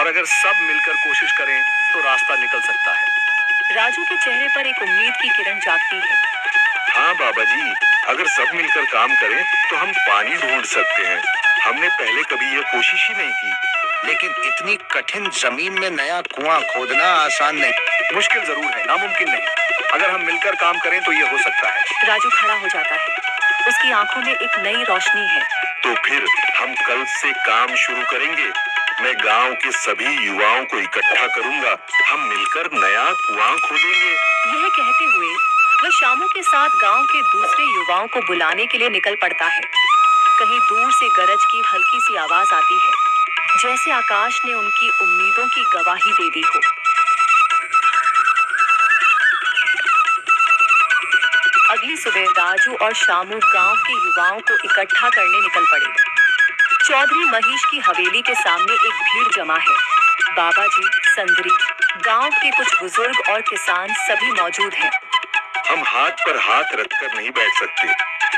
और अगर सब मिलकर कोशिश करें तो रास्ता निकल सकता है। राजू के चेहरे पर एक उम्मीद की किरण जागती है। हाँ बाबा जी, अगर सब मिलकर काम करें तो हम पानी ढूंढ सकते हैं। हमने पहले कभी ये कोशिश ही नहीं की। लेकिन इतनी कठिन जमीन में नया कुआं खोदना आसान नहीं। मुश्किल जरूर है, नामुमकिन नहीं। अगर हम मिलकर काम करें तो ये हो सकता है। राजू खड़ा हो जाता है। उसकी आंखों में एक नई रोशनी है। तो फिर हम कल से काम शुरू करेंगे। मैं गांव के सभी युवाओं को इकट्ठा करूंगा। हम मिलकर नया कुआं खोदेंगे। यह कहते हुए वह शामू के साथ गांव के दूसरे युवाओं को बुलाने के लिए निकल पड़ता है। कहीं दूर से गरज की हल्की सी आवाज आती है, जैसे आकाश ने उनकी उम्मीदों की गवाही दे दी हो। अगली सुबह राजू और शामू गांव के युवाओं को इकट्ठा करने निकल पड़े। चौधरी महेश की हवेली के सामने एक भीड़ जमा है। बाबा जी, संदरी, गांव के कुछ बुजुर्ग और किसान सभी मौजूद हैं। हम हाथ पर हाथ रखकर नहीं बैठ सकते।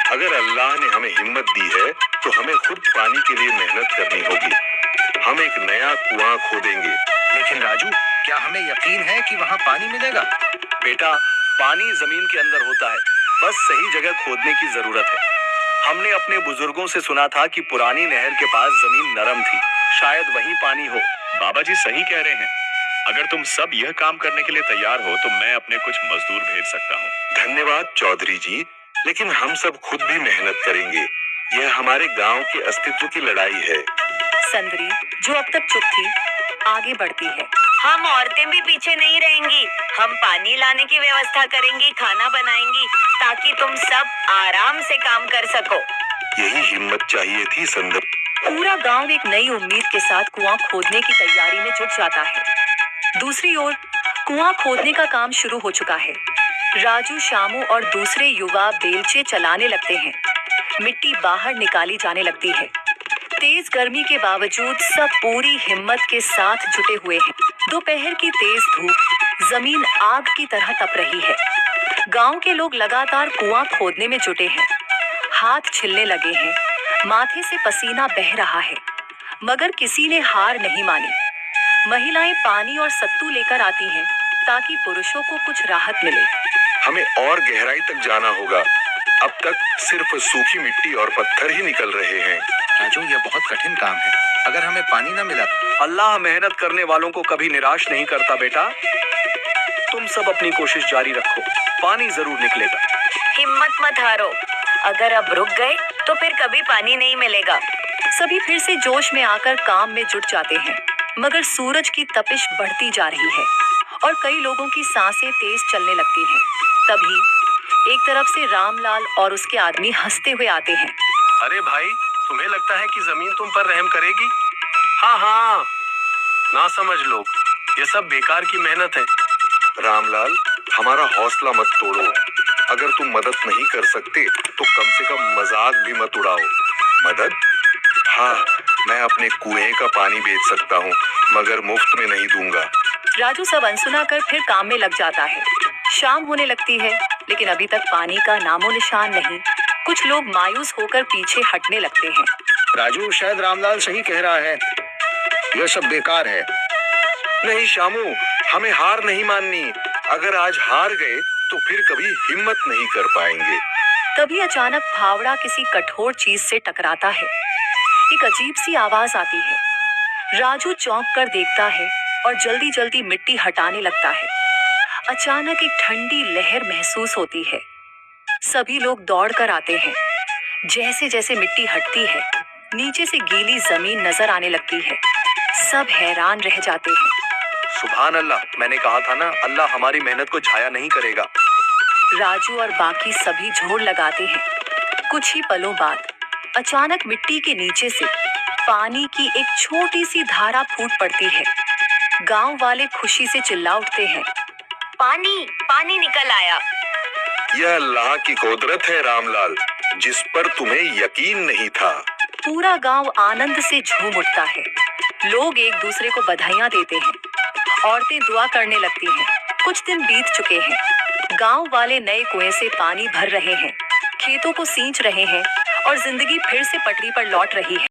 अगर अल्लाह ने हमें हिम्मत दी है तो हमें खुद पानी के लिए मेहनत करनी होगी। हम एक नया कुआं खोदेंगे। लेकिन राजू, क्या हमें यकीन है कि वहाँ पानी मिलेगा? बेटा, पानी जमीन के अंदर होता है, बस सही जगह खोदने की जरूरत है। हमने अपने बुजुर्गों से सुना था कि पुरानी नहर के पास जमीन नरम थी, शायद वहीं पानी हो। बाबा जी सही कह रहे हैं। अगर तुम सब यह काम करने के लिए तैयार हो तो मैं अपने कुछ मजदूर भेज सकता हूँ। धन्यवाद चौधरी जी, लेकिन हम सब खुद भी मेहनत करेंगे। यह हमारे गांव के अस्तित्व की लड़ाई है। संदरी, जो अब तक चुप थी, आगे बढ़ती है। हम औरतें भी पीछे नहीं रहेंगी। हम पानी लाने की व्यवस्था करेंगी, खाना बनाएंगी, ताकि तुम सब आराम से काम कर सको। यही हिम्मत चाहिए थी संदर। पूरा गांव एक नई उम्मीद के साथ कुआं खोदने की तैयारी में जुट जाता है। दूसरी ओर कुआं खोदने का काम शुरू हो चुका है। राजू, शामू और दूसरे युवा बेलचे चलाने लगते हैं। मिट्टी बाहर निकाली जाने लगती है। तेज गर्मी के बावजूद सब पूरी हिम्मत के साथ जुटे हुए हैं। दोपहर की तेज धूप जमीन आग की तरह तप रही है। गांव के लोग लगातार कुआं खोदने में जुटे हैं। हाथ छिलने लगे हैं, माथे से पसीना बह रहा है, मगर किसी ने हार नहीं मानी। महिलाएं पानी और सत्तू लेकर आती हैं ताकि पुरुषों को कुछ राहत मिले। हमें और गहराई तक जाना होगा। अब तक सिर्फ सूखी मिट्टी और पत्थर ही निकल रहे हैं। राजू, यह बहुत कठिन काम है। अगर हमें पानी न मिला? अल्लाह मेहनत करने वालों को कभी निराश नहीं करता बेटा। तुम सब अपनी कोशिश जारी रखो, पानी जरूर निकलेगा। हिम्मत मत हारो। अगर अब रुक गए तो फिर कभी पानी नहीं मिलेगा। सभी फिर से जोश में आकर काम में जुट जाते हैं, मगर सूरज की तपिश बढ़ती जा रही है और कई लोगों की सांसें तेज चलने लगती हैं। तभी एक तरफ से रामलाल और उसके आदमी हंसते हुए आते हैं। अरे भाई, तुम्हें लगता है कि जमीन तुम पर रहम करेगी? हाँ हाँ, ना समझ लोग, ये सब बेकार की मेहनत है। रामलाल, हमारा हौसला मत तोड़ो। अगर तुम मदद नहीं कर सकते तो कम से कम मजाक भी मत उड़ाओ। मदद? हाँ, मैं अपने कुएं का पानी बेच सकता हूँ, मगर मुफ्त में नहीं दूंगा। राजू सब अनसुना कर फिर काम में लग जाता है। शाम होने लगती है, लेकिन अभी तक पानी का नामो निशान नहीं। कुछ लोग मायूस होकर पीछे हटने लगते हैं। राजू, शायद रामलाल सही कह रहा है। यह सब बेकार है। नहीं शामू, हमें हार नहीं माननी। अगर आज हार गए तो फिर कभी हिम्मत नहीं कर पाएंगे। तभी अचानक फावड़ा किसी कठोर चीज से टकराता है। एक अजीब सी आवाज आती है। राजू चौंक कर देखता है और जल्दी जल्दी मिट्टी हटाने लगता है। अचानक एक ठंडी लहर महसूस होती है। सभी लोग दौड़ कर आते हैं। जैसे जैसे मिट्टी हटती है, नीचे से गीली जमीन नजर आने लगती है। सब हैरान रह जाते हैं। सुभान अल्लाह, मैंने कहा था ना, अल्लाह हमारी मेहनत को जाया नहीं करेगा। राजू और बाकी सभी जोर लगाते हैं। कुछ ही पलों बाद अचानक मिट्टी के नीचे से पानी की एक छोटी सी धारा फूट पड़ती है। गांव वाले खुशी से चिल्ला उठते हैं। पानी पानी निकल आया। यह अल्लाह की कुदरत है रामलाल, जिस पर तुम्हें यकीन नहीं था। पूरा गांव आनंद से झूम उठता है। लोग एक दूसरे को बधाइयां देते हैं। औरतें दुआ करने लगती हैं। कुछ दिन बीत चुके हैं। गांव वाले नए कुएं से पानी भर रहे हैं, खेतों को सींच रहे हैं और जिंदगी फिर से पटरी पर लौट रही है।